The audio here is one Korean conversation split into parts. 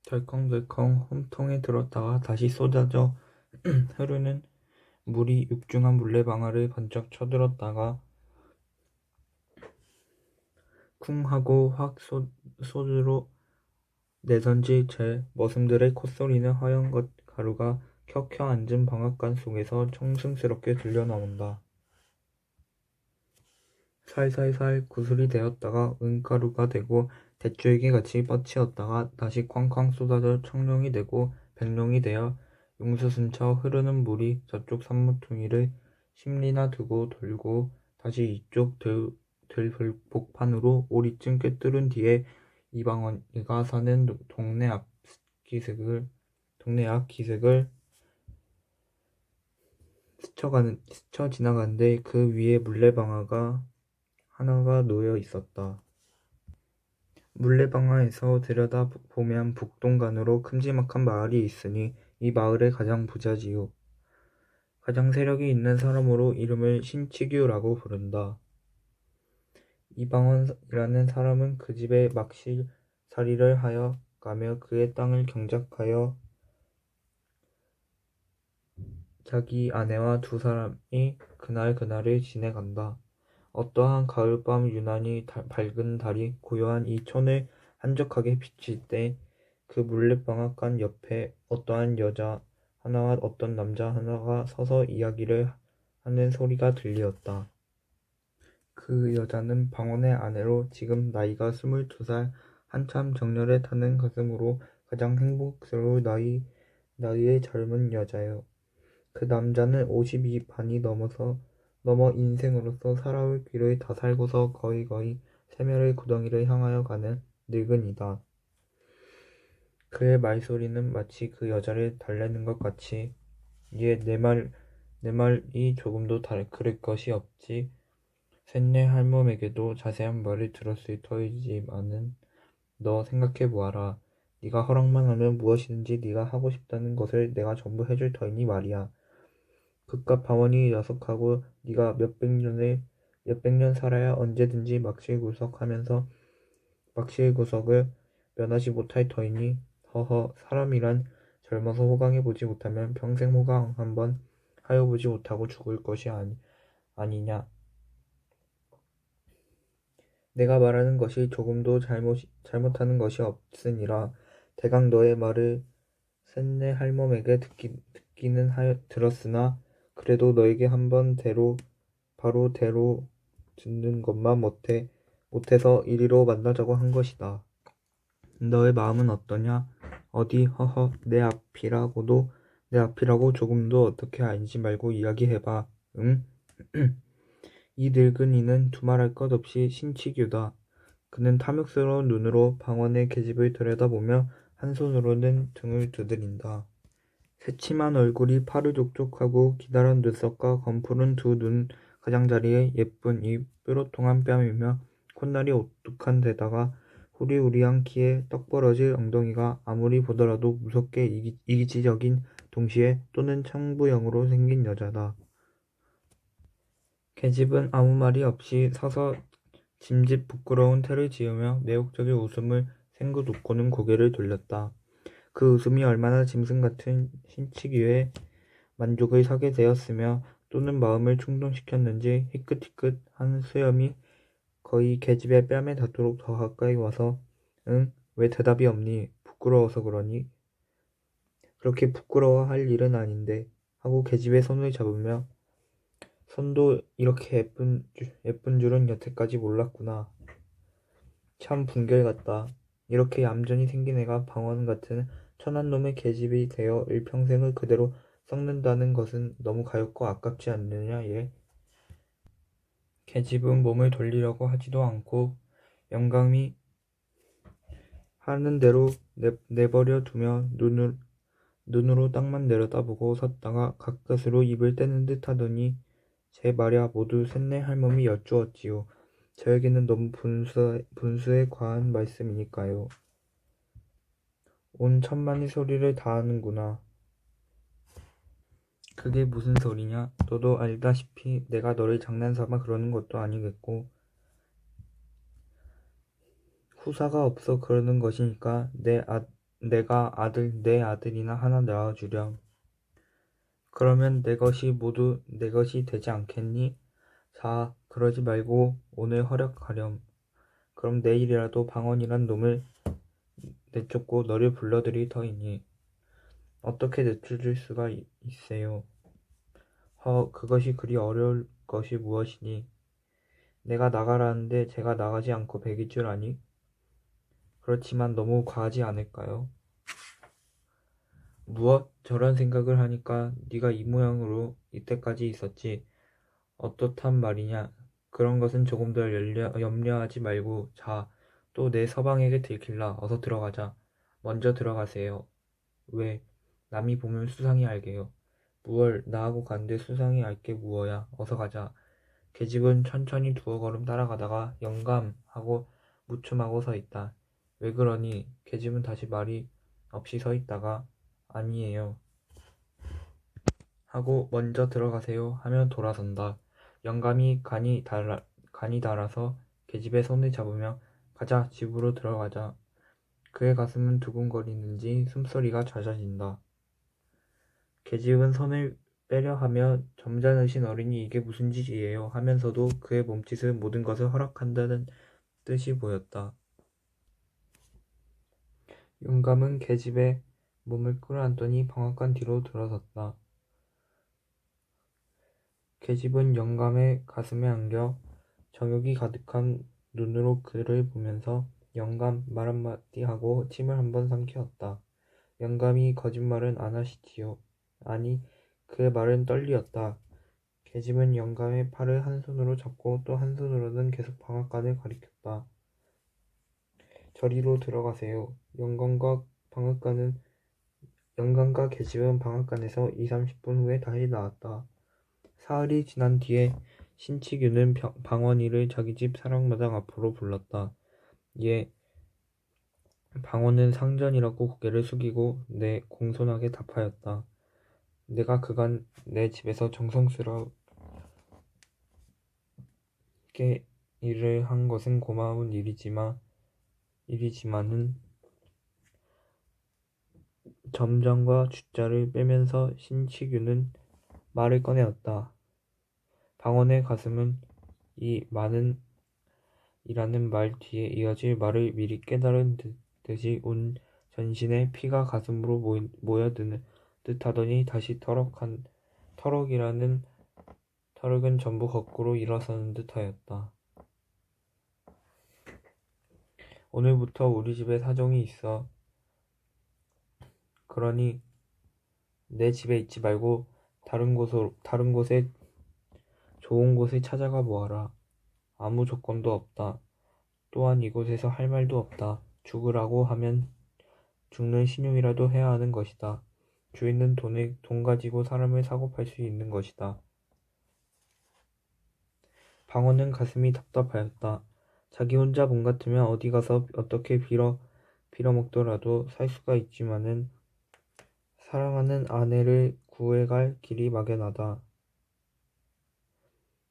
덜컹덜컹 홈통에 들었다가 다시 쏟아져 흐르는 물이 육중한 물레방아를 번쩍 쳐들었다가 쿵 하고 확 쏟으로 내던질 채 머슴들의 콧소리는 허연 가루가 켜켜 앉은 방앗간 속에서 청승스럽게 들려나온다. 살살살 구슬이 되었다가 은가루가 되고 대줄기같이 뻗치었다가 다시 쾅쾅 쏟아져 청룡이 되고 백룡이 되어 용수순쳐 흐르는 물이 저쪽 산모퉁이를 심리나 두고 돌고 다시 이쪽 들복판으로 오리쯤 꿰뚫은 뒤에 이방원이가 사는 동네 앞 기슭을 스쳐 지나가는데 그 위에 물레방아가 하나가 놓여 있었다. 물레방아에서 들여다보면 북동간으로 큼지막한 마을이 있으니 이 마을의 가장 부자지요. 가장 세력이 있는 사람으로 이름을 신치규라고 부른다. 이방원이라는 사람은 그 집에 막실살이를 하여 가며 그의 땅을 경작하여 자기 아내와 두 사람이 그날을 지내간다. 어떠한 가을밤 유난히 밝은 달이 고요한 이 촌을 한적하게 비칠 때 그 물레방앗간 옆에 어떠한 여자 하나와 어떤 남자 하나가 서서 이야기를 하는 소리가 들리었다. 그 여자는 방언의 아내로 지금 나이가 22살 한참 정열에 타는 가슴으로 가장 행복스러울 나이의 젊은 여자요. 그 남자는 50이 반이 넘어 인생으로서 살아올 길을 다 살고서 거의 세멸의 구덩이를 향하여 가는 늙은이다. 그의 말소리는 마치 그 여자를 달래는 것 같이 예, 내 말이 조금도 그럴 것이 없지. 셋네 할멈에게도 자세한 말을 들었을 터이지만은 너 생각해 보아라. 네가 허락만 하면 무엇이든지 네가 하고 싶다는 것을 내가 전부 해줄 터이니 말이야. 그깟 방언이 야속하고 네가 몇백 년 살아야 언제든지 막실구석을 면하지 못할 터이니 허허 사람이란 젊어서 호강해보지 못하면 평생 호강 한번 하여보지 못하고 죽을 것이 아니냐. 내가 말하는 것이 조금도 잘못하는 것이 없으니라. 대강 너의 말을 셋네 할멈에게 듣기는 들었으나 그래도 너에게 한번 바로 대로 듣는 것만 못해서 이리로 만나자고 한 것이다. 너의 마음은 어떠냐? 어디 허허 내 앞이라고 조금도 어떻게 알지 말고 이야기해봐. 응? 이 늙은이는 두말할 것 없이 신치규다. 그는 탐욕스러운 눈으로 방언의 계집을 들여다보며 한 손으로는 등을 두드린다. 새침한 얼굴이 파르족족하고 기다란 눈썹과 검푸른 두 눈 가장자리에 예쁜 입, 뾰로통한 뺨이며 콧날이 오뚝한 데다가 후리후리한 키에 떡벌어질 엉덩이가 아무리 보더라도 무섭게 이기적인 동시에 또는 청부형으로 생긴 여자다. 계집은 아무 말이 없이 서서 짐짓 부끄러운 태를 지으며 매혹적인 웃음을 생긋 웃고는 고개를 돌렸다. 그 웃음이 얼마나 짐승 같은 신치규의 만족을 사게 되었으며 또는 마음을 충동시켰는지 희끗희끗한 수염이 거의 계집의 뺨에 닿도록 더 가까이 와서 응? 왜 대답이 없니? 부끄러워서 그러니? 그렇게 부끄러워할 일은 아닌데 하고 계집의 손을 잡으며 손도 이렇게 예쁜 줄은 여태까지 몰랐구나. 참 분결 같다. 이렇게 얌전히 생긴 애가 방언 같은 천한 놈의 계집이 되어 일평생을 그대로 썩는다는 것은 너무 가엾고 아깝지 않느냐 얘. 계집은 몸을 돌리려고 하지도 않고 영감이 하는 대로 내버려 두며 눈으로 땅만 내려다보고 섰다가 가까스로 입을 떼는 듯 하더니 제 말야 모두 셋네 할멈이 여쭈었지요. 저에게는 너무 분수에 과한 말씀이니까요. 온 천만의 소리를 다 하는구나. 그게 무슨 소리냐? 너도 알다시피 내가 너를 장난삼아 그러는 것도 아니겠고 후사가 없어 그러는 것이니까 내가 내 아들이나 하나 낳아주렴. 그러면 내 것이 모두 내 것이 되지 않겠니? 자, 그러지 말고 오늘 허락하렴. 그럼 내일이라도 방언이란 놈을 내쫓고 너를 불러들일 터이니 어떻게 내쫓을 수가 있어요? 그것이 그리 어려울 것이 무엇이니? 내가 나가라는데 제가 나가지 않고 배길 줄 아니? 그렇지만 너무 과하지 않을까요? 무엇? 저런 생각을 하니까 네가 이 모양으로 이때까지 있었지. 어떻단 말이냐? 그런 것은 조금 더 염려하지 말고 자, 또 내 서방에게 들킬라. 어서 들어가자. 먼저 들어가세요. 왜? 남이 보면 수상히 알게요. 무얼 나하고 간데 수상히 알게 무어야. 어서 가자. 계집은 천천히 두어 걸음 따라가다가 영감 하고 무춤하고 서 있다. 왜 그러니? 계집은 다시 말이 없이 서 있다가 아니에요. 하고 먼저 들어가세요 하며 돌아선다. 영감이 간이 달아서 계집의 손을 잡으며 가자 집으로 들어가자. 그의 가슴은 두근거리는지 숨소리가 잦아진다. 계집은 손을 빼려 하며 점잖으신 어른이 이게 무슨 짓이에요 하면서도 그의 몸짓은 모든 것을 허락한다는 뜻이 보였다. 영감은 계집의 몸을 끌어안더니 방앗간 뒤로 들어섰다. 계집은 영감의 가슴에 안겨 정욕이 가득한 눈으로 그를 보면서 영감 말 한마디 하고 침을 한번 삼키었다. 영감이 거짓말은 안 하시지요. 아니, 그의 말은 떨리었다. 계집은 영감의 팔을 한 손으로 잡고 또 한 손으로는 계속 방앗간을 가리켰다. 저리로 들어가세요. 영감과 계집은 방앗간에서 2~30분 후에 다시 나왔다. 사흘이 지난 뒤에 신치규는 방언이를 자기 집 사랑마당 앞으로 불렀다. 예, 방언은 상전이라고 고개를 숙이고 공손하게 답하였다. 내가 그간 내 집에서 정성스럽게 일을 한 것은 고마운 일이지만은 점장과 주자를 빼면서 신치규는 말을 꺼내었다. 방언의 가슴은 이 많은 이라는 말 뒤에 이어질 말을 미리 깨달은 듯이 온 전신에 피가 가슴으로 모여드는 듯하더니 다시 터럭은 전부 거꾸로 일어서는 듯하였다. 오늘부터 우리 집에 사정이 있어. 그러니 내 집에 있지 말고 다른 곳에 좋은 곳을 찾아가 보아라. 아무 조건도 없다. 또한 이곳에서 할 말도 없다. 죽으라고 하면 죽는 신용이라도 해야 하는 것이다. 주인은 돈 가지고 사람을 사고 팔 수 있는 것이다. 방언은 가슴이 답답하였다. 자기 혼자 몸 같으면 어디 가서 어떻게 빌어먹더라도 살 수가 있지만은 사랑하는 아내를 구해갈 길이 막연하다.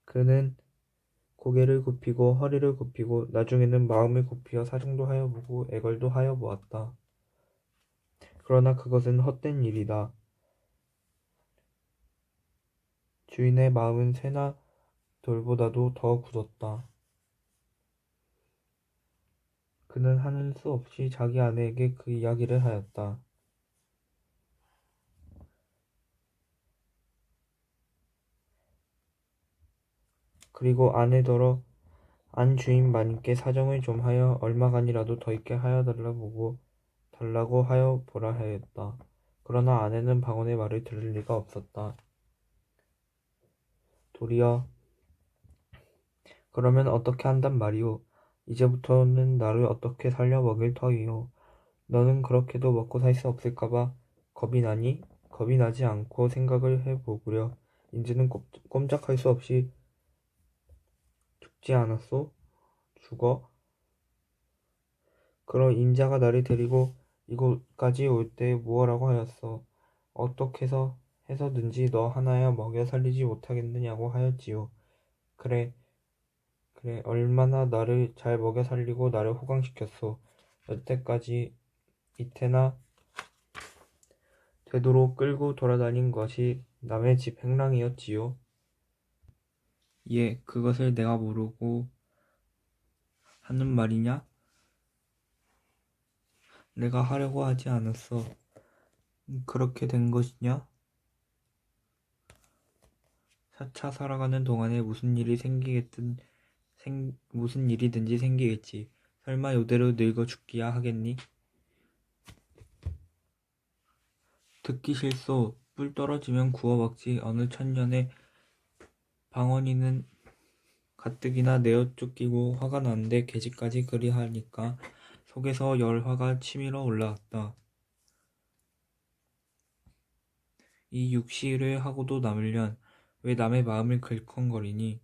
그는 고개를 굽히고 허리를 굽히고 나중에는 마음을 굽히어 사정도 하여 보고 애걸도 하여 보았다. 그러나 그것은 헛된 일이다. 주인의 마음은 새나 돌보다도 더 굳었다. 그는 하는 수 없이 자기 아내에게 그 이야기를 하였다. 그리고 아내더러 안 주인 마님께 사정을 좀 하여 얼마간이라도 더 있게 하여 달라고 하여 보라 하였다. 그러나 아내는 방언의 말을 들을 리가 없었다. 도리어 그러면 어떻게 한단 말이오? 이제부터는 나를 어떻게 살려 먹일 터이오. 너는 그렇게도 먹고 살 수 없을까봐 겁이 나니? 겁이 나지 않고 생각을 해보구려. 인제는 꼼짝할 수 없이 죽지 않았소? 죽어? 그럼 인자가 나를 데리고 이곳까지 올 때 무엇라고 하였어? 어떻게 해서든지 너 하나야 먹여 살리지 못하겠느냐고 하였지요. 그래, 얼마나 나를 잘 먹여 살리고 나를 호강시켰소. 여태까지 이태나 되도록 끌고 돌아다닌 것이 남의 집 행랑이었지요. 예, 그것을 내가 모르고 하는 말이냐? 내가 하려고 하지 않았어. 그렇게 된 것이냐? 차차 살아가는 동안에 무슨 일이든지 생기겠지. 설마 요대로 늙어 죽기야 하겠니? 듣기 싫소. 뿔 떨어지면 구워먹지. 어느 천년에 방언이는 가뜩이나 내어 쫓기고 화가 나는데 계집까지 그리하니까 속에서 열화가 치밀어 올라왔다. 이 육시를 하고도 남으련 왜 남의 마음을 긁컹거리니?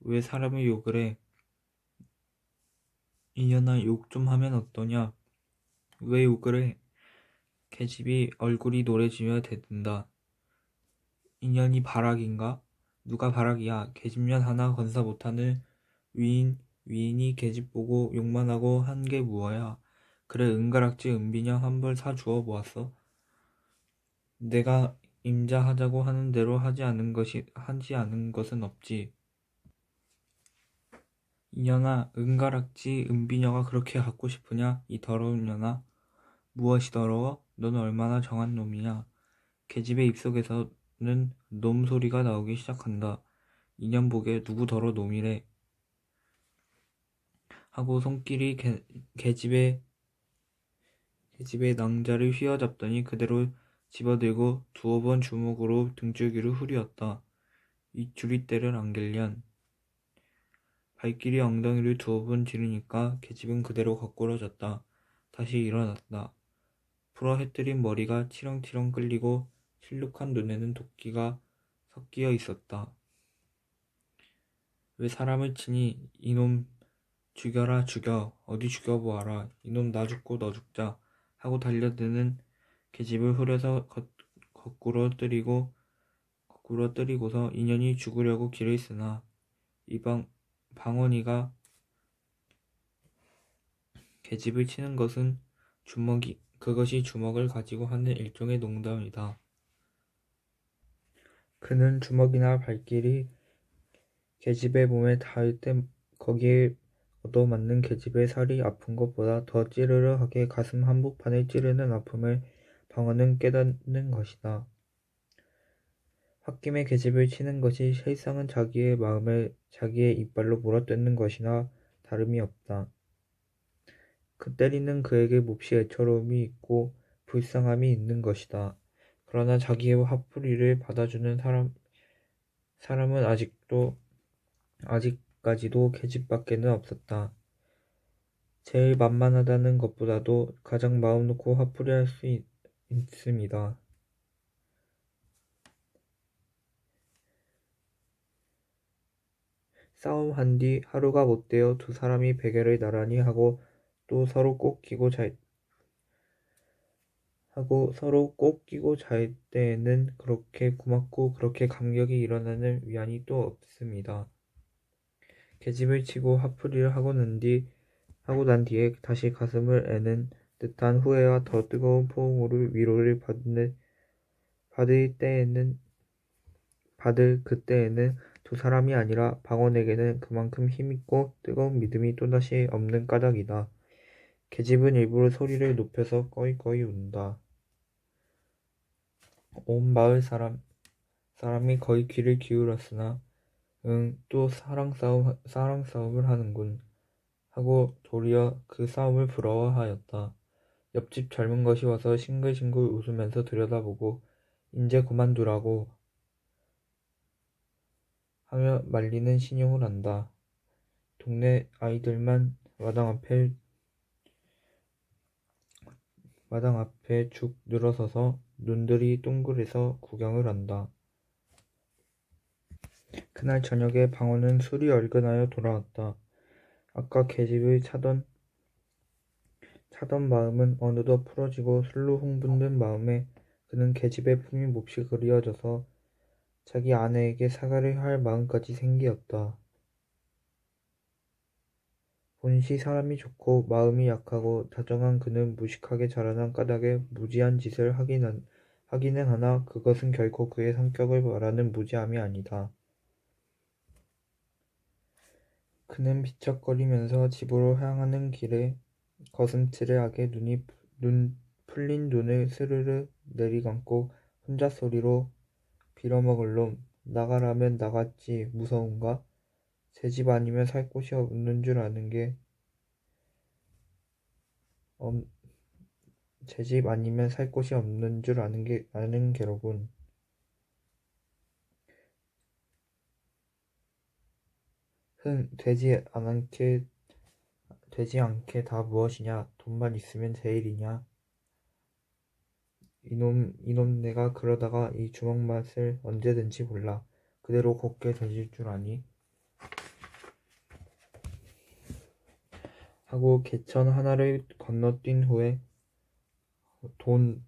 왜 사람을 욕을 해? 이년아 욕 좀 하면 어떠냐? 왜 욕을 해? 계집이 얼굴이 노래지며 대든다. 인연이 바락인가? 누가 바락이야? 계집년 하나 건사 못하는 위인이 계집 보고 욕만 하고 한 게 무어야? 그래 은가락지 은비녀 한 벌 사 주어 보았어? 내가 임자하자고 하는 대로 하지 않은 것은 없지. 이년아 은가락지 은비녀가 그렇게 갖고 싶으냐? 이 더러운 년아. 무엇이 더러워? 너는 얼마나 정한 놈이냐? 계집의 입속에서는 놈 소리가 나오기 시작한다. 이년 보게 누구 더러 놈이래. 하고 손길이 계집의 낭자를 휘어잡더니 그대로 집어들고 두어 번 주먹으로 등줄기를 후리었다. 이 주리떼를 안길련. 발길이 엉덩이를 두어 번 지르니까 계집은 그대로 거꾸러졌다. 다시 일어났다. 풀어 해뜨린 머리가 치렁치렁 끌리고 실룩한 눈에는 도끼가 섞여 있었다. 왜 사람을 치니? 이놈 죽여라 죽여. 어디 죽여보아라. 이놈 나 죽고 너 죽자. 하고 달려드는 계집을 후려서 거꾸로 때리고서 인연이 죽으려고 길을 쓰나 방언이가 계집을 치는 것은 그것이 주먹을 가지고 하는 일종의 농담이다. 그는 주먹이나 발길이 계집의 몸에 닿을 때 거기에 얻어맞는 계집의 살이 아픈 것보다 더 찌르르하게 가슴 한복판을 찌르는 아픔을 방언은 깨닫는 것이다. 홧김에 계집을 치는 것이 실상은 자기의 마음을 자기의 이빨로 물어뜯는 것이나 다름이 없다. 그 때리는 그에게 몹시 애처로움이 있고 불쌍함이 있는 것이다. 그러나 자기의 화풀이를 받아주는 사람은 아직까지도 계집밖에는 없었다. 제일 만만하다는 것보다도 가장 마음 놓고 화풀이할 수 있습니다. 싸움한 뒤 하루가 못되어 두 사람이 베개를 나란히 하고 또 서로 꼭 끼고 잘 때에는 그렇게 고맙고 그렇게 감격이 일어나는 위안이 또 없습니다. 계집을 치고 화풀이를 하고 난 뒤에 다시 가슴을 애는 듯한 후회와 더 뜨거운 포옹으로 위로를 받을 그때에는 두 사람이 아니라 방언에게는 그만큼 힘있고 뜨거운 믿음이 또다시 없는 까닭이다. 계집은 일부러 소리를 높여서 꺼이꺼이 운다. 온 마을 사람이 거의 귀를 기울였으나 또 사랑 싸움을 하는군 하고 도리어 그 싸움을 부러워하였다. 옆집 젊은 것이 와서 싱글싱글 웃으면서 들여다보고 인제 그만두라고 하며 말리는 신용을 한다. 동네 아이들만 마당 앞에 죽 늘어서서 눈들이 동그래서 구경을 한다. 그날 저녁에 방언은 술이 얼큰하여 돌아왔다. 아까 계집을 차던 마음은 어느덧 풀어지고 술로 흥분된 마음에 그는 계집의 품이 몹시 그리워져서 자기 아내에게 사과를 할 마음까지 생기었다. 본시 사람이 좋고 마음이 약하고 다정한 그는 무식하게 자라난 까닭에 무지한 짓을 하기는 하나 그것은 결코 그의 성격을 말하는 무지함이 아니다. 그는 비척거리면서 집으로 향하는 길에 거슴츠레하게 풀린 눈을 스르르 내리감고 혼잣 소리로 빌어먹을 놈, 나가라면 나갔지 무서운가? 제 집 아니면 살 곳이 없는 줄 아는 게 제 집 아니면 살 곳이 없는 줄 아는 게로군. 되지 않게 다 무엇이냐? 돈만 있으면 제일이냐? 이놈 내가 그러다가 이 주먹 맛을 언제든지 몰라. 그대로 곱게 되질 줄 아니? 하고 개천 하나를 건너뛴 후에 돈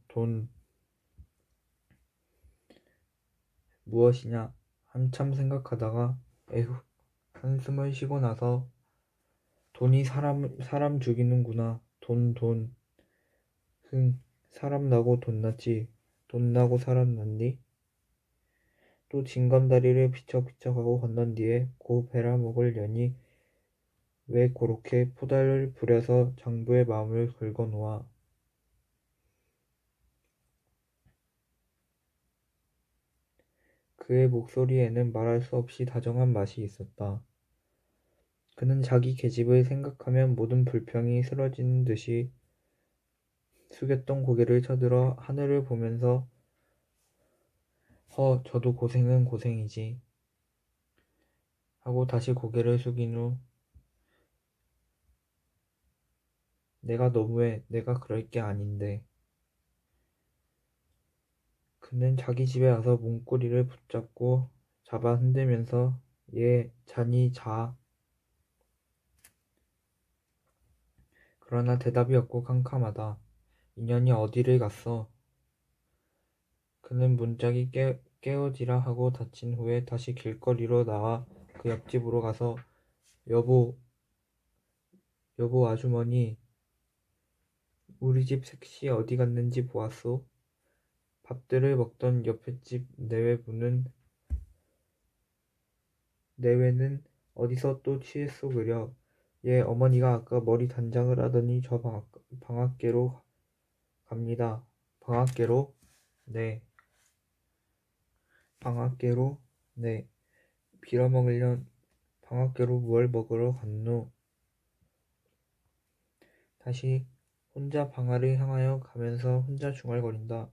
무엇이냐? 한참 생각하다가 에휴 한숨을 쉬고 나서 돈이 사람 죽이는구나. 사람 나고 돈 났지. 돈 나고 사람 났니? 또 징검다리를 비척비척하고 건넌 뒤에 고 베라목을 여니 왜 고렇게 포달을 부려서 장부의 마음을 긁어놓아. 그의 목소리에는 말할 수 없이 다정한 맛이 있었다. 그는 자기 계집을 생각하면 모든 불평이 쓰러지는 듯이 숙였던 고개를 쳐들어 하늘을 보면서 저도 고생은 고생이지 하고 다시 고개를 숙인 후 내가 너무해. 내가 그럴 게 아닌데. 그는 자기 집에 와서 문고리를 붙잡고 잡아 흔들면서 자니 자. 그러나 대답이 없고 캄캄하다. 인연이 어디를 갔어? 그는 문짝이 깨어지라 하고 닫힌 후에 다시 길거리로 나와 그 옆집으로 가서 여보 아주머니 우리 집 색시 어디 갔는지 보았소? 밥들을 먹던 옆에 집 내외는 어디서 또 취했소 그려. 어머니가 아까 머리 단장을 하더니 저 방앗개로 갑니다. 방앗개로? 네. 방앗개로? 네. 빌어먹으련 방앗개로 무얼 먹으러 갔노? 다시 혼자 방아를 향하여 가면서 혼자 중얼거린다.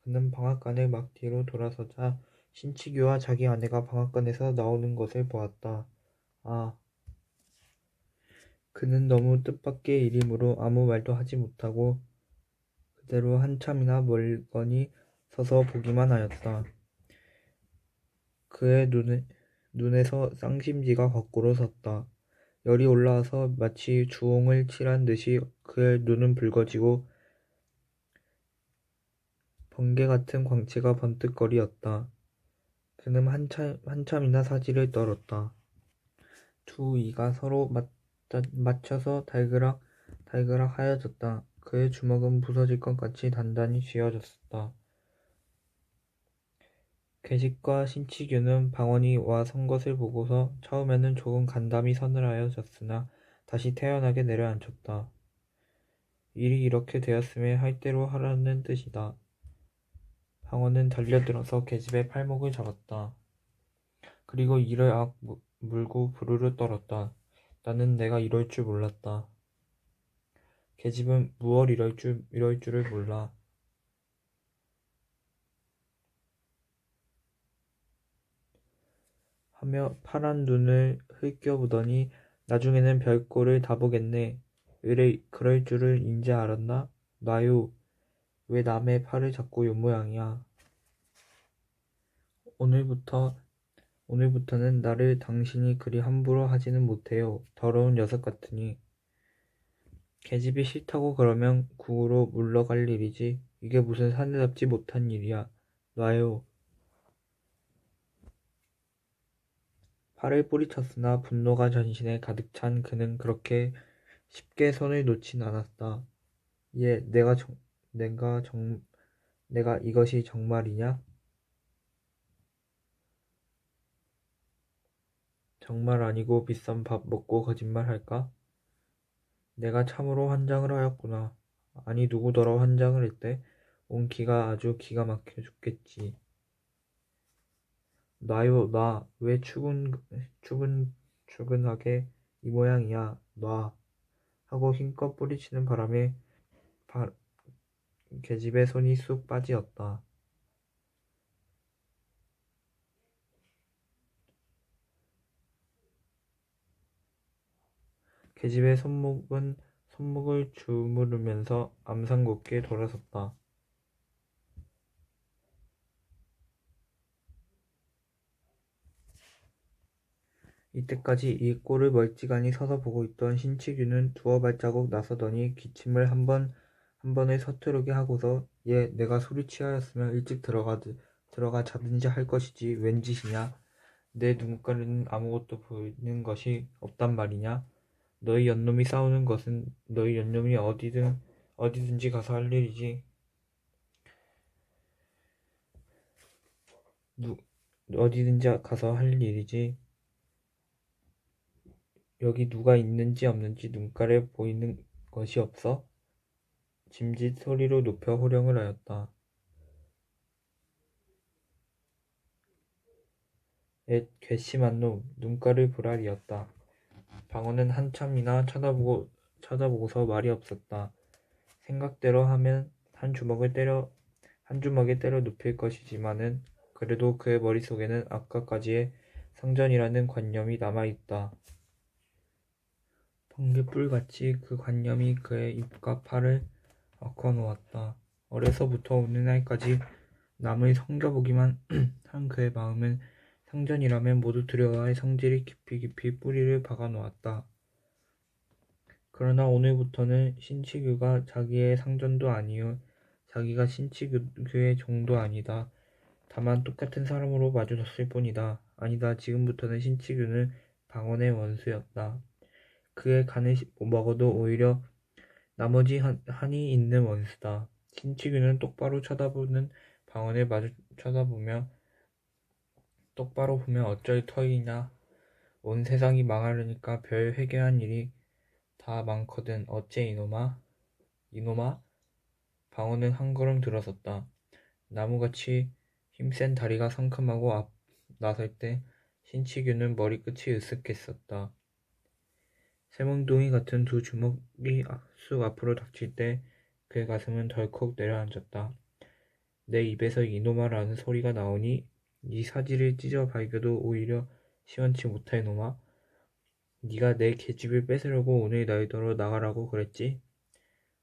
그는 방앗간을 막 뒤로 돌아서자 신치규와 자기 아내가 방앗간에서 나오는 것을 보았다. 아. 그는 너무 뜻밖의 일이므로 아무 말도 하지 못하고 그대로 한참이나 멀거니 서서 보기만 하였다. 그의 눈에서 쌍심지가 거꾸로 섰다. 열이 올라와서 마치 주홍을 칠한 듯이 그의 눈은 붉어지고 번개 같은 광채가 번뜩거리었다. 그는 한참이나 사지를 떨었다. 두 이가 서로 맞춰서 달그락 하여졌다. 그의 주먹은 부서질 것 같이 단단히 쥐어졌었다. 계집과 신치규는 방언이 와 선 것을 보고서 처음에는 조금 간담이 서늘하여졌으나 다시 태연하게 내려앉혔다. 일이 이렇게 되었음에 할 대로 하라는 뜻이다. 방언은 달려들어서 계집의 팔목을 잡았다. 그리고 이를 물고 부르르 떨었다. 나는 내가 이럴 줄 몰랐다. 계집은 무얼 이럴 줄을 몰라. 하며 파란 눈을 흘겨보더니 나중에는 별꼴을 다 보겠네. 그럴 줄을 인제 알았나? 놔요. 왜 남의 팔을 잡고 요 모양이야. 오늘부터는 나를 당신이 그리 함부로 하지는 못해요. 더러운 녀석 같으니. 계집이 싫다고 그러면 국으로 물러갈 일이지. 이게 무슨 사내답지 못한 일이야. 놔요. 팔을 뿌리쳤으나 분노가 전신에 가득 찬 그는 그렇게 쉽게 손을 놓진 않았다. 예, 내가 이것이 정말이냐? 정말 아니고 비싼 밥 먹고 거짓말할까? 내가 참으로 환장을 하였구나. 아니 누구더러 환장을 했대? 온 기가 아주 기가 막혀 죽겠지. 놔요 놔. 왜 추근하게 이 모양이야. 놔. 하고 힘껏 뿌리치는 바람에 바, 계집애 손이 쑥 빠지었다. 계집애 손목을 주무르면서 암상궂게 돌아섰다. 이때까지 이 꼴을 멀찌감히 서서 보고 있던 신치규는 두어 발자국 나서더니 기침을 한 번을 서투르게 하고서 예, 내가 술이 취하였으면 일찍 들어가 자든지 할 것이지 웬 짓이냐? 내 눈가에는 아무것도 보이는 것이 없단 말이냐? 너희 연놈이 싸우는 것은 너희 연놈이 어디든지 가서 할 일이지. 어디든지 가서 할 일이지. 여기 누가 있는지 없는지 눈가에 보이는 것이 없어? 짐짓 소리로 높여 호령을 하였다. 엣 괘씸한 놈, 눈가를 보라리었다. 방어는 한참이나 쳐다보고서 말이 없었다. 생각대로 하면 한 주먹에 때려 눕힐 것이지만은 그래도 그의 머릿속에는 아까까지의 상전이라는 관념이 남아있다. 번개불같이 그 관념이 그의 입과 팔을 얽어놓았다. 어려서부터 오늘날까지 남을 성겨보기만 한 그의 마음은 상전이라면 모두 두려워할 성질이 깊이 뿌리를 박아놓았다. 그러나 오늘부터는 신치규가 자기의 상전도 아니요 자기가 신치규의 종도 아니다. 다만 똑같은 사람으로 마주쳤을 뿐이다. 아니다. 지금부터는 신치규는 방언의 원수였다. 그의 간을 먹어도 오히려 나머지 한이 있는 원수다. 신치규는 똑바로 쳐다보는 방언을 마주 쳐다보며 똑바로 보면 어쩔 터이냐. 온 세상이 망하려니까 별 회개한 일이 다 많거든. 어째 이놈아? 이놈아? 방언은 한 걸음 들어섰다. 나무같이 힘센 다리가 성큼하고 나설 때 신치규는 머리끝이 으쓱했었다. 쇠몽둥이 같은 두 주먹이 쑥 앞으로 닥칠 때 그의 가슴은 덜컥 내려앉았다. 내 입에서 이놈아라는 소리가 나오니 네 사지를 찢어 발겨도 오히려 시원치 못할 놈아. 네가 내 계집을 뺏으려고 오늘 너희더러 나가라고 그랬지?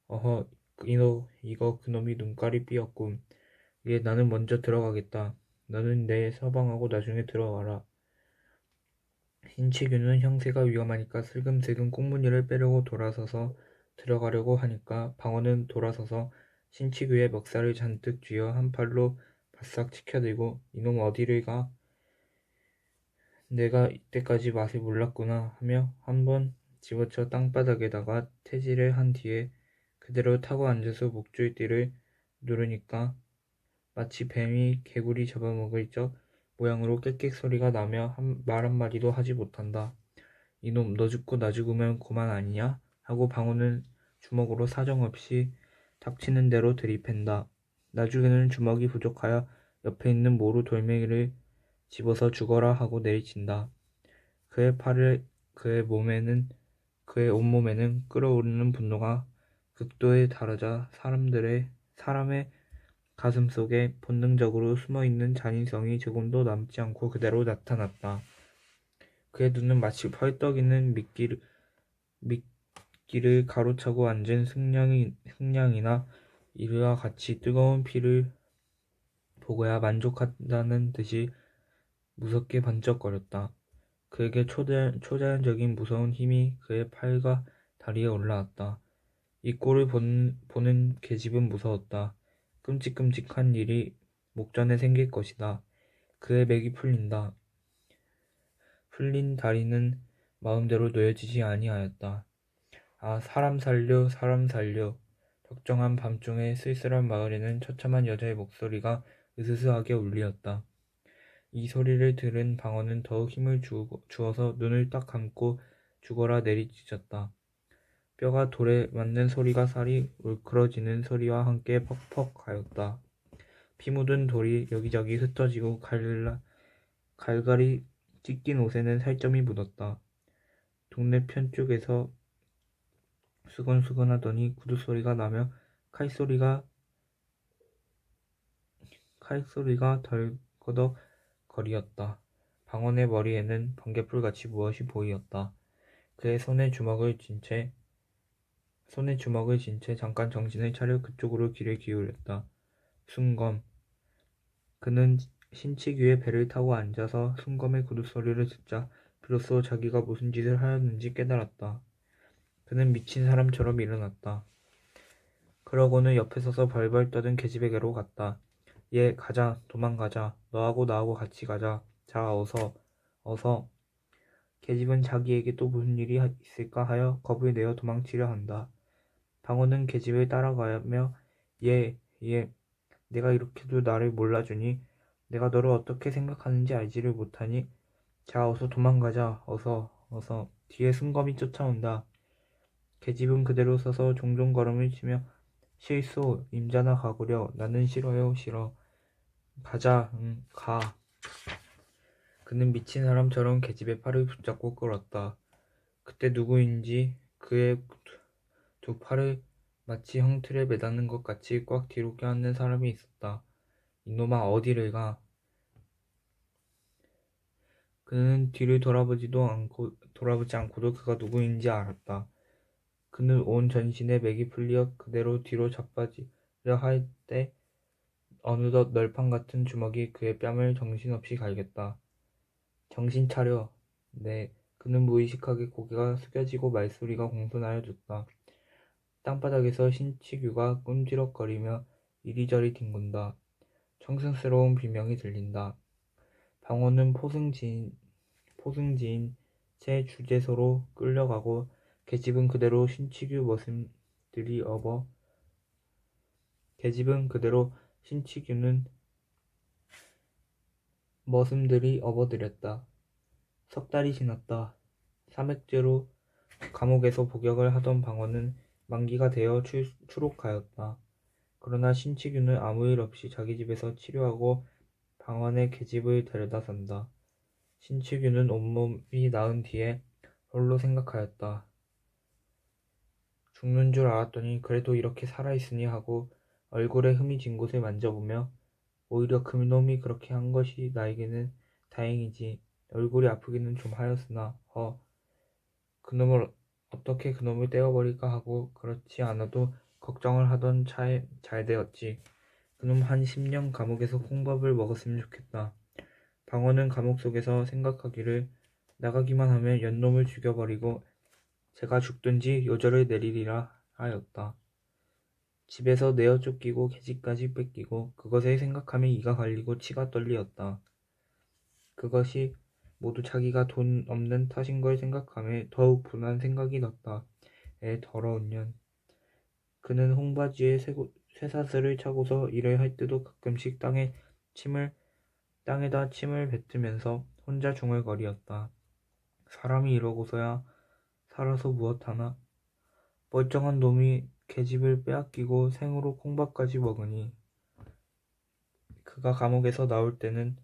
어허, 이거 그놈이 눈깔이 삐었군. 예, 나는 먼저 들어가겠다. 너는 내 서방하고 나중에 들어가라. 신치규는 형세가 위험하니까 슬금슬금 꽁무니를 빼려고 돌아서서 들어가려고 하니까 방어는 돌아서서 신치규의 멱살을 잔뜩 쥐어 한 팔로 바싹 치켜들고 이놈 어디를 가? 내가 이때까지 맛을 몰랐구나 하며 한번 집어쳐 땅바닥에다가 태질을 한 뒤에 그대로 타고 앉아서 목줄띠를 누르니까 마치 뱀이 개구리 잡아먹을 적 모양으로 깨끗 소리가 나며 말 한마디도 하지 못한다. 이놈 너 죽고 나 죽으면 고만 아니냐? 하고 방울은 주먹으로 사정없이 닥치는 대로 들이팬다. 나중에는 주먹이 부족하여 옆에 있는 모루 돌멩이를 집어서 죽어라 하고 내리친다. 그의 온몸에는 끓어오르는 분노가 극도에 달하자 사람의 가슴 속에 본능적으로 숨어있는 잔인성이 조금도 남지 않고 그대로 나타났다. 그의 눈은 마치 펄떡이는 미끼를 가로차고 앉은 승냥이나 이르와 같이 뜨거운 피를 보고야 만족한다는 듯이 무섭게 번쩍거렸다. 그에게 초자연적인 무서운 힘이 그의 팔과 다리에 올라왔다. 이 꼴을 보는 계집은 무서웠다. 끔찍한 일이 목전에 생길 것이다. 그의 맥이 풀린 다리는 마음대로 놓여지지 아니하였다. 아, 사람 살려, 사람 살려. 적정한 밤중에 쓸쓸한 마을에는 처참한 여자의 목소리가 으스스하게 울리었다. 이 소리를 들은 방어는 더욱 힘을 주어서 눈을 딱 감고 죽어라 내리짖었다. 뼈가 돌에 맞는 소리가 살이 울크러지는 소리와 함께 퍽퍽 하였다. 피 묻은 돌이 여기저기 흩어지고 갈갈이 찢긴 옷에는 살점이 묻었다. 동네 편쪽에서 수건수건하더니 구두소리가 나며 칼소리가 덜거덕 거리었다. 방언의 머리에는 번개불같이 무엇이 보이었다. 그의 손에 주먹을 쥔 채 잠깐 정신을 차려 그쪽으로 귀를 기울였다. 순검. 그는 신치규의 배를 타고 앉아서 순검의 구두소리를 듣자 비로소 자기가 무슨 짓을 하였는지 깨달았다. 그는 미친 사람처럼 일어났다. 그러고는 옆에 서서 벌벌 떠든 계집에게로 갔다. 예, 가자, 도망가자. 너하고 나하고 같이 가자. 자, 어서, 어서. 계집은 자기에게 또 무슨 일이 있을까 하여 겁을 내어 도망치려 한다. 방어는 계집을 따라가며 예, 예, 내가 이렇게도 나를 몰라주니 내가 너를 어떻게 생각하는지 알지를 못하니 자, 어서 도망가자. 어서, 어서. 뒤에 순검이 쫓아온다. 계집은 그대로 서서 종종 걸음을 치며 실소, 임자나 가구려. 나는 싫어요, 싫어. 가자, 가. 그는 미친 사람처럼 계집의 팔을 붙잡고 끌었다. 그때 누구인지 그의 두 팔을 마치 형틀에 매닫는 것 같이 꽉 뒤로 껴안는 사람이 있었다. 이놈아, 어디를 가? 그는 뒤를 돌아보지 않고도 그가 누구인지 알았다. 그는 온 전신에 맥이 풀려 그대로 뒤로 자빠지려 할 때 어느덧 널판 같은 주먹이 그의 뺨을 정신없이 갈겼다. 정신 차려. 네. 그는 무의식하게 고개가 숙여지고 말소리가 공손하여졌다. 땅바닥에서 신치규가 꼼지럭거리며 이리저리 뒹군다. 청승스러운 비명이 들린다. 방호는 포승지인 채 주재소로 끌려가고 계집은 그대로 신치규는 머슴들이 업어들였다. 석 달이 지났다. 삼액죄로 감옥에서 복역을 하던 방어는 만기가 되어 추록하였다. 그러나 신치규는 아무 일 없이 자기 집에서 치료하고 방언의 계집을 데려다 산다. 신치규는 온몸이 나은 뒤에 홀로 생각하였다. 죽는 줄 알았더니 그래도 이렇게 살아있으니 하고 얼굴에 흠이 진 곳을 만져보며 오히려 그놈이 그렇게 한 것이 나에게는 다행이지. 얼굴이 아프기는 좀 하였으나 어떻게 그놈을 떼어버릴까 하고 그렇지 않아도 걱정을 하던 차에 잘 되었지. 그놈 한 10년 감옥에서 콩밥을 먹었으면 좋겠다. 방어는 감옥 속에서 생각하기를 나가기만 하면 연놈을 죽여버리고 제가 죽든지 요절을 내리리라 하였다. 집에서 내어 쫓기고 계집까지 뺏기고 그것을 생각하며 이가 갈리고 치가 떨리었다. 그것이 모두 자기가 돈 없는 탓인 걸 생각하며 더욱 분한 생각이 났다. 더러운 년. 그는 홍바지에 쇠사슬을 차고서 일을 할 때도 가끔씩 땅에다 침을 뱉으면서 혼자 중얼거리었다. 사람이 이러고서야 살아서 무엇하나? 멀쩡한 놈이 계집을 빼앗기고 생으로 콩밥까지 먹으니. 그가 감옥에서 나올 때는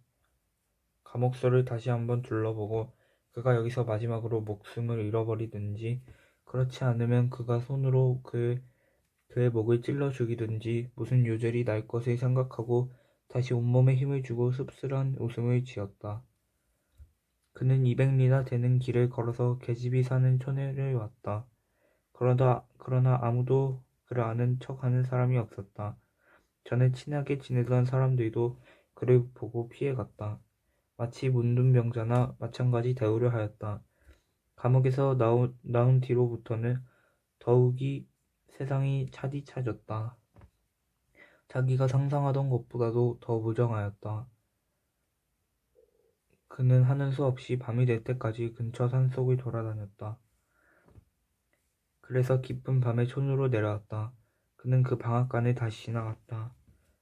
감옥서를 다시 한번 둘러보고 그가 여기서 마지막으로 목숨을 잃어버리든지 그렇지 않으면 그가 손으로 그의 목을 찔러 죽이든지 무슨 요절이 날 것을 생각하고 다시 온몸에 힘을 주고 씁쓸한 웃음을 지었다. 그는 200리나 되는 길을 걸어서 계집이 사는 촌에를 왔다. 그러나 아무도 그를 아는 척하는 사람이 없었다. 전에 친하게 지내던 사람들도 그를 보고 피해갔다. 마치 문둥병자나 마찬가지 대우를 하였다. 감옥에서 나온 뒤로부터는 더욱이 세상이 차디차졌다. 자기가 상상하던 것보다도 더 무정하였다. 그는 하는 수 없이 밤이 될 때까지 근처 산속을 돌아다녔다. 그래서 깊은 밤에 촌으로 내려왔다. 그는 그 방앗간을 다시 지나갔다.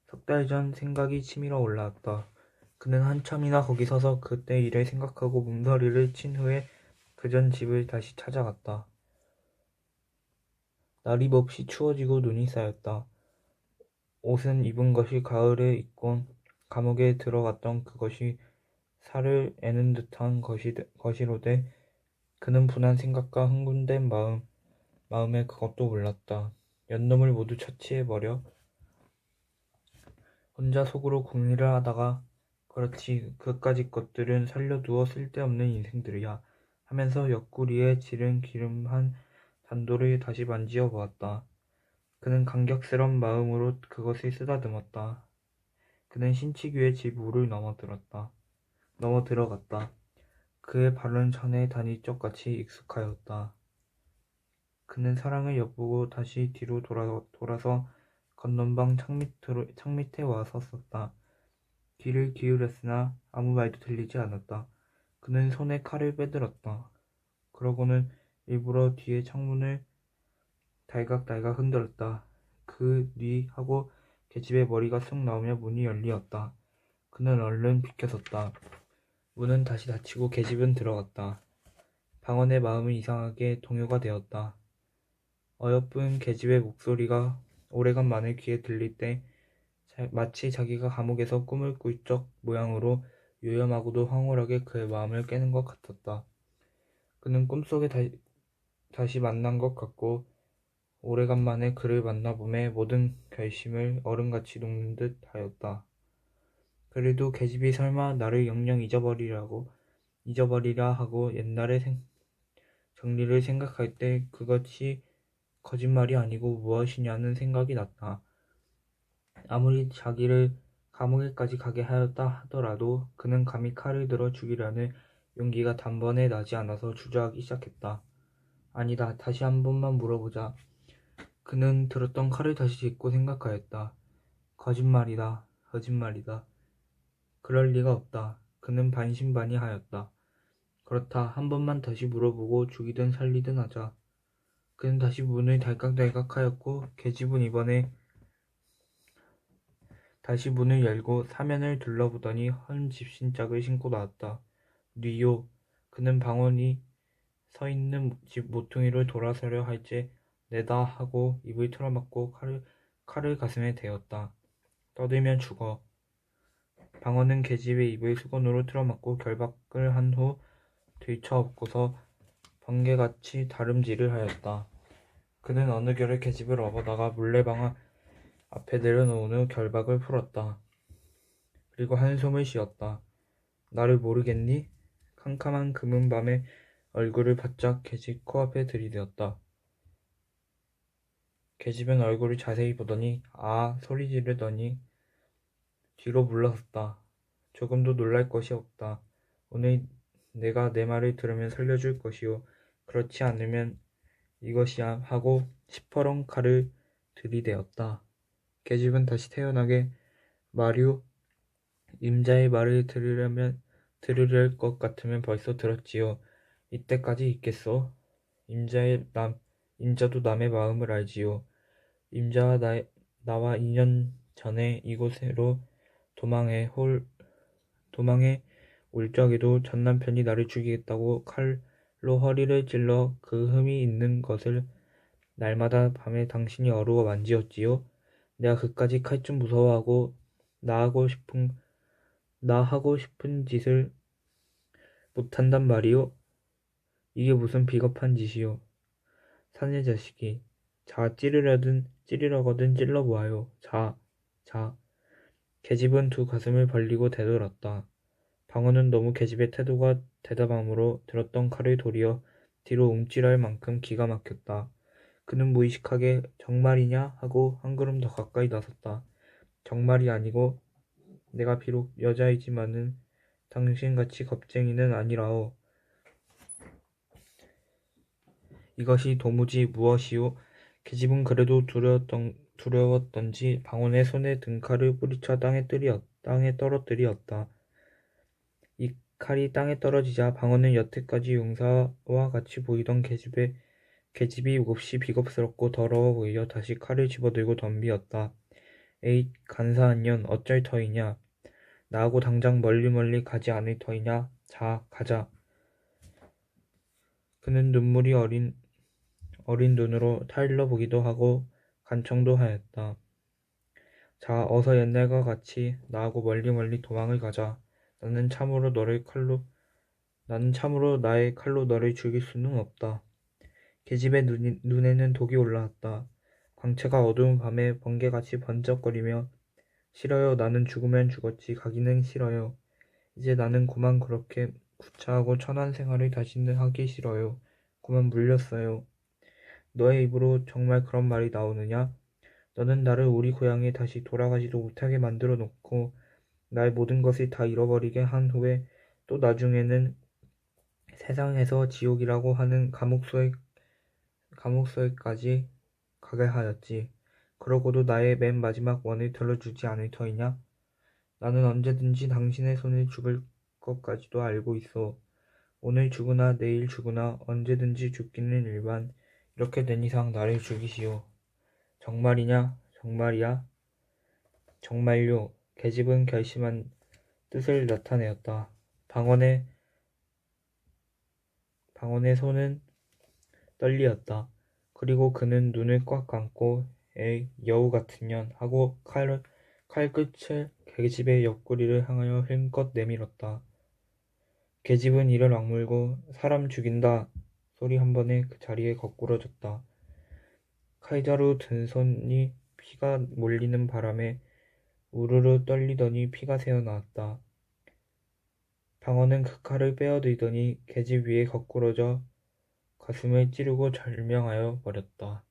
석 달 전 생각이 치밀어 올라왔다. 그는 한참이나 거기 서서 그때 일을 생각하고 몸서리를 친 후에 그전 집을 다시 찾아갔다. 날이 몹시 추워지고 눈이 쌓였다. 옷은 입은 것이 가을에 입곤 감옥에 들어갔던 그것이 살을 애는 듯한 것이로되 그는 분한 생각과 흥분된 마음에 그것도 몰랐다. 연놈을 모두 처치해버려 혼자 속으로 궁리를 하다가 그렇지 그까짓 것들은 살려두어 쓸데없는 인생들이야 하면서 옆구리에 지른 기름한 단도를 다시 만지어 보았다. 그는 감격스런 마음으로 그것을 쓰다듬었다. 그는 신치규의 집으로 넘어 들어갔다. 그의 발은 전에 다닐 적같이 익숙하였다. 그는 사랑을 엿보고 다시 뒤로 돌아서 건넌방 창 밑에 와 섰었다. 귀를 기울였으나 아무 말도 들리지 않았다. 그는 손에 칼을 빼들었다. 그러고는 일부러 뒤의 창문을 달각달각 흔들었다. 그 하고 계집의 머리가 쑥 나오며 문이 열리었다. 그는 얼른 비켜섰다. 문은 다시 닫히고 계집은 들어갔다. 방언의 마음은 이상하게 동요가 되었다. 어여쁜 계집의 목소리가 오래간만에 귀에 들릴 때 마치 자기가 감옥에서 꿈을 꿀 적 모양으로 요염하고도 황홀하게 그의 마음을 깨는 것 같았다. 그는 꿈속에 다시 만난 것 같고 오래간만에 그를 만나봄에 모든 결심을 얼음같이 녹는 듯 하였다. 그래도 계집이 설마 나를 영영 잊어버리라 하고 옛날의 정리를 생각할 때 그것이 거짓말이 아니고 무엇이냐는 생각이 났다. 아무리 자기를 감옥에까지 가게 하였다 하더라도 그는 감히 칼을 들어 죽이려는 용기가 단번에 나지 않아서 주저하기 시작했다. 아니다. 다시 한 번만 물어보자. 그는 들었던 칼을 다시 짚고 생각하였다. 거짓말이다. 그럴 리가 없다. 그는 반신반의하였다. 그렇다. 한 번만 다시 물어보고 죽이든 살리든 하자. 그는 다시 문을 달깍달깍 하였고 계집은 이번에 다시 문을 열고 사면을 둘러보더니 헌 집신짝을 신고 나왔다. 뉘요. 그는 방언이 서 있는 집 모퉁이를 돌아서려 할지 내다 하고 입을 틀어막고 칼을 가슴에 대었다. 떠들면 죽어. 방언은 계집의 입을 수건으로 틀어막고 결박을 한 후 들쳐업고서 번개같이 다름질을 하였다. 그는 어느 결에 계집을 업어다가 물레방 앞에 내려놓은 후 결박을 풀었다. 그리고 한숨을 쉬었다. 나를 모르겠니? 캄캄한 금은밤에 얼굴을 바짝 계집 코앞에 들이대었다. 계집은 얼굴을 자세히 보더니 아 소리 지르더니 뒤로 물러섰다. 조금도 놀랄 것이 없다. 오늘 내가 내 말을 들으면 살려줄 것이요. 그렇지 않으면 이것이야 하고 시퍼런 칼을 들이대었다. 계집은 다시 태연하게 마류 임자의 말을 들으려 것 같으면 벌써 들었지요. 이때까지 있겠소? 임자도 남의 마음을 알지요. 임자와 나와 2년 전에 이곳으로 도망해 올 적에도 전 남편이 나를 죽이겠다고 칼로 허리를 찔러 그 흠이 있는 것을 날마다 밤에 당신이 어루어 만지었지요. 내가 그까지 칼좀 무서워하고 나 하고 싶은 짓을 못한단 말이오. 이게 무슨 비겁한 짓이오. 사내 자식이. 자, 찌르려거든 찔러보아요. 자. 계집은 두 가슴을 벌리고 되돌았다. 방어는 너무 계집의 태도가 대담함으로 들었던 칼을 도리어 뒤로 움찔할 만큼 기가 막혔다. 그는 무의식하게 정말이냐 하고 한 걸음 더 가까이 나섰다. 정말이 아니고 내가 비록 여자이지만은 당신같이 겁쟁이는 아니라오. 이것이 도무지 무엇이오? 계집은 그래도 두려웠던지 방언의 손에 등칼을 뿌리쳐 땅에 떨어뜨리었다. 이 칼이 땅에 떨어지자 방어는 여태까지 용사와 같이 보이던 계집이 몹시 비겁스럽고 더러워 보이어 다시 칼을 집어들고 덤비었다. 에잇, 간사한 년, 어쩔 터이냐? 나하고 당장 멀리 가지 않을 터이냐? 자, 가자. 그는 눈물이 어린 눈으로 타일러 보기도 하고 간청도 하였다. 자, 어서 옛날과 같이 나하고 멀리 도망을 가자. 나는 참으로 나의 칼로 너를 죽일 수는 없다. 계집의 눈에는 독이 올라왔다. 광채가 어두운 밤에 번개같이 번쩍거리며 싫어요. 나는 죽으면 죽었지. 가기는 싫어요. 이제 나는 그만 그렇게 구차하고 천한 생활을 다시는 하기 싫어요. 그만 물렸어요. 너의 입으로 정말 그런 말이 나오느냐? 너는 나를 우리 고향에 다시 돌아가지도 못하게 만들어 놓고 나의 모든 것을 다 잃어버리게 한 후에 또 나중에는 세상에서 지옥이라고 하는 감옥소에까지 가게 하였지. 그러고도 나의 맨 마지막 원을 들어주지 않을 터이냐? 나는 언제든지 당신의 손에 죽을 것까지도 알고 있어. 오늘 죽으나 내일 죽으나 언제든지 죽기는 일반. 이렇게 된 이상 나를 죽이시오. 정말이냐? 정말이야? 정말요. 계집은 결심한 뜻을 나타내었다. 방언의 손은 떨리었다. 그리고 그는 눈을 꽉 감고 에이, 여우 같은 년 하고 칼끝을 계집의 옆구리를 향하여 힘껏 내밀었다. 계집은 이를 악물고 사람 죽인다 소리 한 번에 그 자리에 거꾸러졌다. 칼자루 든 손이 피가 몰리는 바람에 우르르 떨리더니 피가 새어나왔다. 방어는 그 칼을 빼어들더니 계집 위에 거꾸러져 가슴을 찌르고 절명하여 버렸다.